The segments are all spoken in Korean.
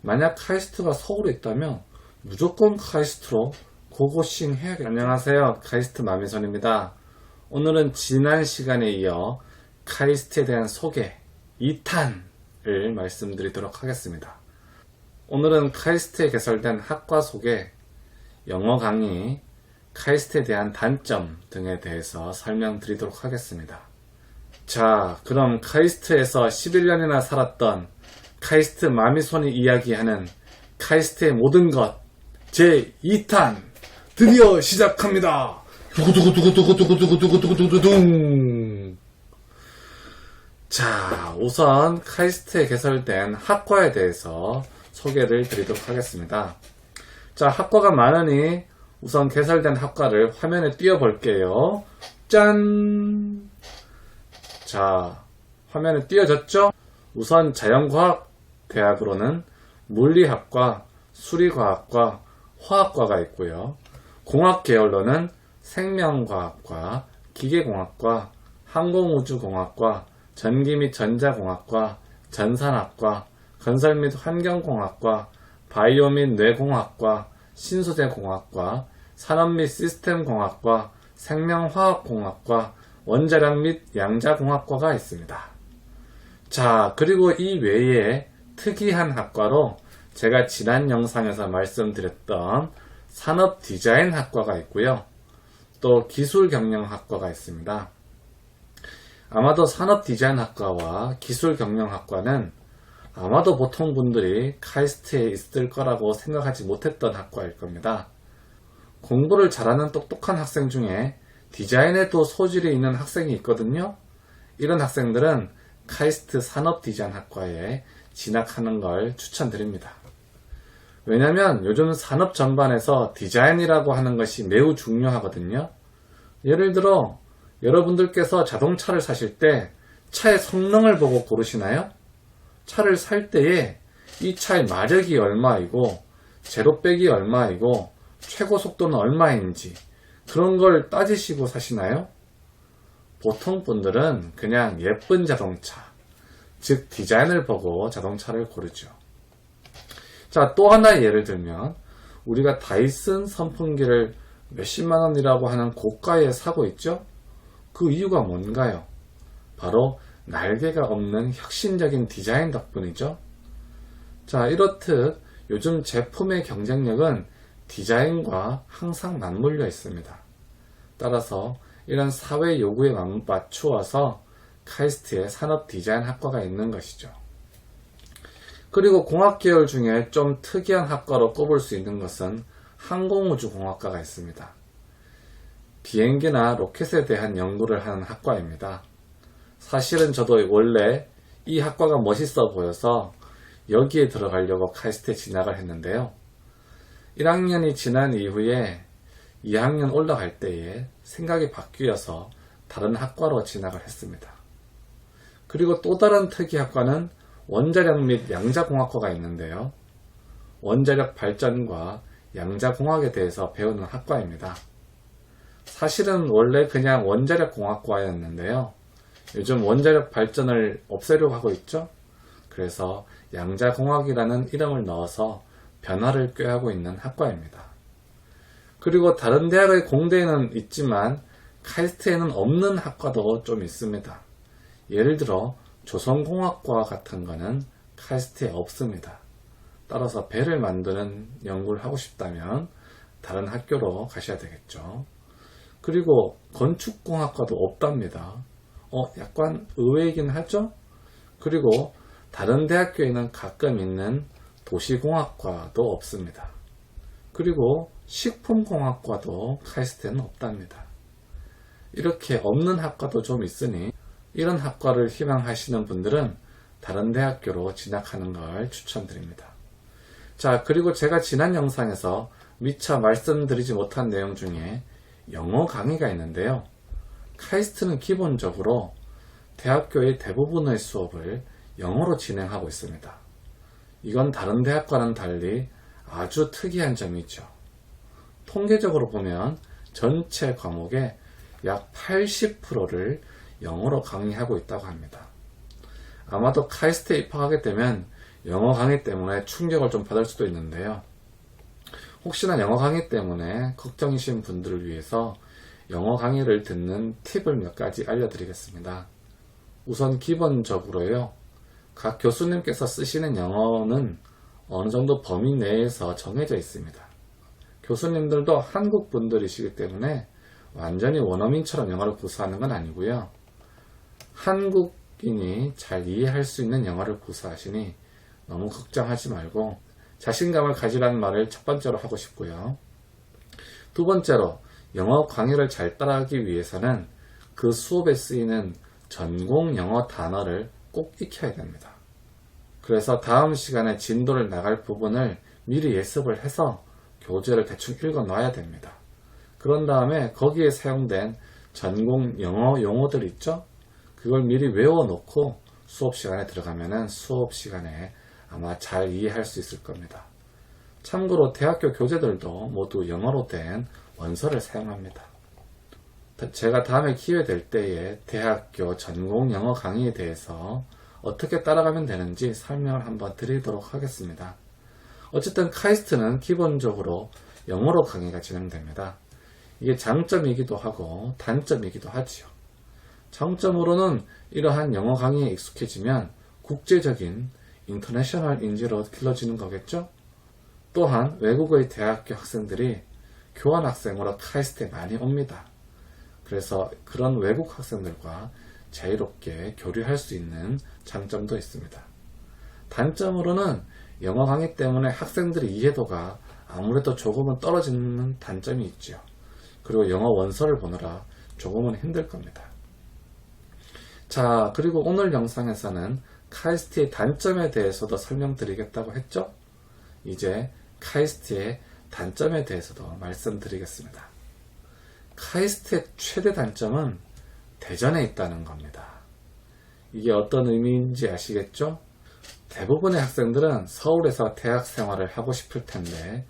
만약 카이스트가 서울에 있다면 무조건 카이스트로 고고싱 해야겠다. 안녕하세요, 카이스트 마미손입니다. 오늘은 지난 시간에 이어 카이스트에 대한 소개 2탄을 말씀드리도록 하겠습니다. 오늘은 카이스트에 개설된 학과 소개, 영어 강의, 카이스트에 대한 단점 등에 대해서 설명드리도록 하겠습니다. 자, 그럼 카이스트에서 11년이나 살았던 카이스트 마미손이 이야기하는 카이스트의 모든 것 제2탄 드디어 시작합니다. 두구두구두구두구두구두구두구두구두구두구. 자, 우선 카이스트에 개설된 학과에 대해서 소개를 드리도록 하겠습니다. 자, 학과가 많으니 우선 개설된 학과를 화면에 띄워볼게요. 짠! 자, 화면에 띄워졌죠? 우선 자연과학 대학으로는 물리학과, 수리과학과, 화학과가 있고요. 공학 계열로는 생명과학과, 기계공학과, 항공우주공학과, 전기 및 전자공학과, 전산학과, 건설 및 환경공학과, 바이오 및 뇌공학과, 신소재공학과, 산업 및 시스템공학과, 생명화학공학과, 원자력 및 양자공학과가 있습니다. 자, 그리고 이 외에 특이한 학과로 제가 지난 영상에서 말씀드렸던 산업디자인학과가 있고요. 또 기술경영학과가 있습니다. 아마도 산업디자인학과와 기술경영학과는 아마도 보통 분들이 카이스트에 있을 거라고 생각하지 못했던 학과일 겁니다. 공부를 잘하는 똑똑한 학생 중에 디자인에도 소질이 있는 학생이 있거든요. 이런 학생들은 카이스트 산업디자인학과에 진학하는 걸 추천드립니다. 왜냐하면 요즘 산업 전반에서 디자인이라고 하는 것이 매우 중요하거든요. 예를 들어 여러분들께서 자동차를 사실 때 차의 성능을 보고 고르시나요? 차를 살 때에 이 차의 마력이 얼마이고 제로백이 얼마이고 최고 속도는 얼마인지 그런 걸 따지시고 사시나요? 보통 분들은 그냥 예쁜 자동차, 즉 디자인을 보고 자동차를 고르죠. 자, 또 하나의 예를 들면 우리가 다이슨 선풍기를 몇십만 원이라고 하는 고가에 사고 있죠? 그 이유가 뭔가요? 바로 날개가 없는 혁신적인 디자인 덕분이죠. 자, 이렇듯 요즘 제품의 경쟁력은 디자인과 항상 맞물려 있습니다. 따라서 이런 사회 요구에 맞추어서 카이스트에 산업 디자인 학과가 있는 것이죠. 그리고 공학 계열 중에 좀 특이한 학과로 꼽을 수 있는 것은 항공우주공학과가 있습니다. 비행기나 로켓에 대한 연구를 하는 학과입니다. 사실은 저도 원래 이 학과가 멋있어 보여서 여기에 들어가려고 카이스트에 진학을 했는데요. 1학년이 지난 이후에 2학년 올라갈 때에 생각이 바뀌어서 다른 학과로 진학을 했습니다. 그리고 또 다른 특이학과는 원자력 및 양자공학과가 있는데요. 원자력 발전과 양자공학에 대해서 배우는 학과입니다. 사실은 원래 그냥 원자력 공학과였는데요. 요즘 원자력 발전을 없애려고 하고 있죠. 그래서 양자공학이라는 이름을 넣어서 변화를 꾀하고 있는 학과입니다. 그리고 다른 대학의 공대에는 있지만 카이스트에는 없는 학과도 좀 있습니다. 예를 들어 조선공학과 같은 거는 카이스트에 없습니다. 따라서 배를 만드는 연구를 하고 싶다면 다른 학교로 가셔야 되겠죠. 그리고 건축공학과도 없답니다. 약간 의외이긴 하죠? 그리고 다른 대학교에는 가끔 있는 도시공학과도 없습니다. 그리고 식품공학과도 카이스트에는 없답니다. 이렇게 없는 학과도 좀 있으니 이런 학과를 희망하시는 분들은 다른 대학교로 진학하는 걸 추천드립니다. 자, 그리고 제가 지난 영상에서 미처 말씀드리지 못한 내용 중에 영어 강의가 있는데요. 카이스트는 기본적으로 대학교의 대부분의 수업을 영어로 진행하고 있습니다. 이건 다른 대학과는 달리 아주 특이한 점이죠. 통계적으로 보면 전체 과목의 약 80%를 영어로 강의하고 있다고 합니다. 아마도 카이스트에 입학하게 되면 영어 강의 때문에 충격을 좀 받을 수도 있는데요. 혹시나 영어 강의 때문에 걱정이신 분들을 위해서 영어 강의를 듣는 팁을 몇 가지 알려드리겠습니다. 우선 기본적으로요. 각 교수님께서 쓰시는 영어는 어느 정도 범위 내에서 정해져 있습니다. 교수님들도 한국 분들이시기 때문에 완전히 원어민처럼 영어를 구사하는 건 아니고요. 한국인이 잘 이해할 수 있는 영어를 구사하시니 너무 걱정하지 말고 자신감을 가지라는 말을 첫 번째로 하고 싶고요. 두 번째로 영어 강의를 잘 따라하기 위해서는 그 수업에 쓰이는 전공 영어 단어를 꼭 익혀야 됩니다. 그래서 다음 시간에 진도를 나갈 부분을 미리 예습을 해서 교재를 대충 읽어 놔야 됩니다. 그런 다음에 거기에 사용된 전공 영어 용어들 있죠? 그걸 미리 외워놓고 수업 시간에 들어가면은 수업 시간에 아마 잘 이해할 수 있을 겁니다. 참고로 대학교 교재들도 모두 영어로 된 원서를 사용합니다. 제가 다음에 기회 될 때에 대학교 전공 영어 강의에 대해서 어떻게 따라가면 되는지 설명을 한번 드리도록 하겠습니다. 어쨌든 카이스트는 기본적으로 영어로 강의가 진행됩니다. 이게 장점이기도 하고 단점이기도 하지요. 장점으로는 이러한 영어 강의에 익숙해지면 국제적인 인터내셔널 인지로 길러지는 거겠죠? 또한 외국의 대학교 학생들이 교환학생으로 카이스트에 많이 옵니다. 그래서 그런 외국 학생들과 자유롭게 교류할 수 있는 장점도 있습니다. 단점으로는 영어 강의 때문에 학생들의 이해도가 아무래도 조금은 떨어지는 단점이 있죠. 그리고 영어 원서를 보느라 조금은 힘들 겁니다. 자, 그리고 오늘 영상에서는 카이스트의 단점에 대해서도 설명드리겠다고 했죠? 이제 카이스트의 단점에 대해서도 말씀드리겠습니다. 카이스트의 최대 단점은 대전에 있다는 겁니다. 이게 어떤 의미인지 아시겠죠? 대부분의 학생들은 서울에서 대학 생활을 하고 싶을 텐데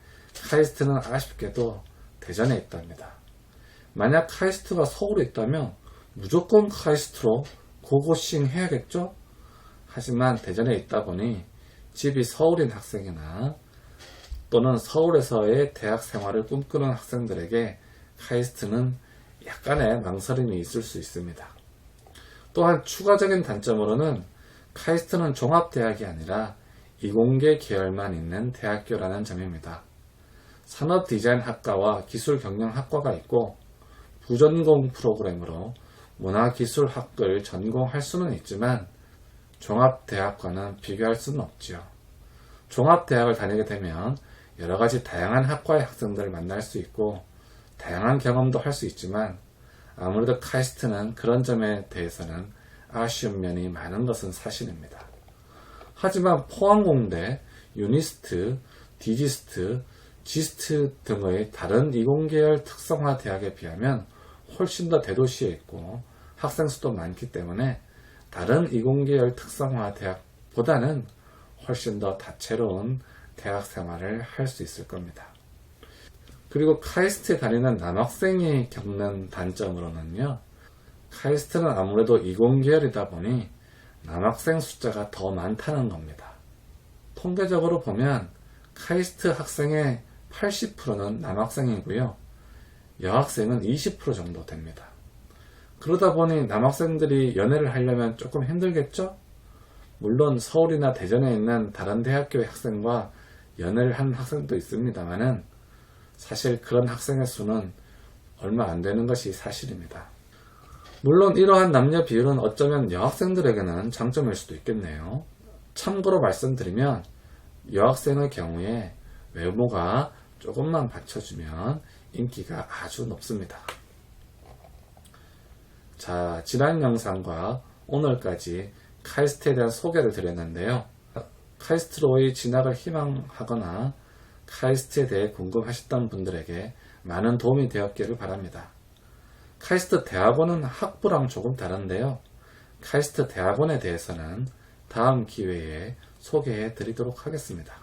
카이스트는 아쉽게도 대전에 있답니다. 만약 카이스트가 서울에 있다면 무조건 카이스트로 고고싱 해야겠죠? 하지만 대전에 있다 보니 집이 서울인 학생이나 또는 서울에서의 대학 생활을 꿈꾸는 학생들에게 카이스트는 약간의 망설임이 있을 수 있습니다. 또한 추가적인 단점으로는 카이스트는 종합대학이 아니라 이공계 계열만 있는 대학교라는 점입니다. 산업디자인학과와 기술경영학과가 있고 부전공 프로그램으로 문화기술학을 전공할 수는 있지만 종합대학과는 비교할 수는 없지요. 종합대학을 다니게 되면 여러가지 다양한 학과의 학생들을 만날 수 있고 다양한 경험도 할 수 있지만 아무래도 카이스트는 그런 점에 대해서는 아쉬운 면이 많은 것은 사실입니다. 하지만 포항공대, 유니스트, 디지스트, 지스트 등의 다른 이공계열 특성화 대학에 비하면 훨씬 더 대도시에 있고 학생 수도 많기 때문에 다른 이공계열 특성화 대학보다는 훨씬 더 다채로운 대학 생활을 할 수 있을 겁니다. 그리고 카이스트에 다니는 남학생이 겪는 단점으로는요. 카이스트는 아무래도 이공계열이다 보니 남학생 숫자가 더 많다는 겁니다. 통계적으로 보면 카이스트 학생의 80%는 남학생이고요. 여학생은 20% 정도 됩니다. 그러다 보니 남학생들이 연애를 하려면 조금 힘들겠죠? 물론 서울이나 대전에 있는 다른 대학교의 학생과 연애를 한 학생도 있습니다만은 사실 그런 학생의 수는 얼마 안 되는 것이 사실입니다. 물론 이러한 남녀 비율은 어쩌면 여학생들에게는 장점일 수도 있겠네요. 참고로 말씀드리면 여학생의 경우에 외모가 조금만 받쳐주면 인기가 아주 높습니다. 자, 지난 영상과 오늘까지 카이스트에 대한 소개를 드렸는데요. 카이스트로의 진학을 희망하거나 카이스트에 대해 궁금하셨던 분들에게 많은 도움이 되었기를 바랍니다. 카이스트 대학원은 학부랑 조금 다른데요. 카이스트 대학원에 대해서는 다음 기회에 소개해 드리도록 하겠습니다.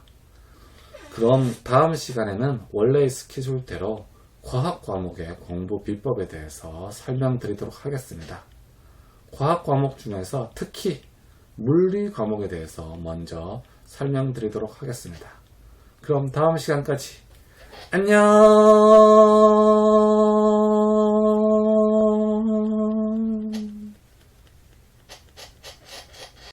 그럼 다음 시간에는 원래의 스케줄대로 과학 과목의 공부 비법에 대해서 설명드리도록 하겠습니다. 과학 과목 중에서 특히 물리 과목에 대해서 먼저 설명드리도록 하겠습니다. 그럼 다음 시간까지 안녕.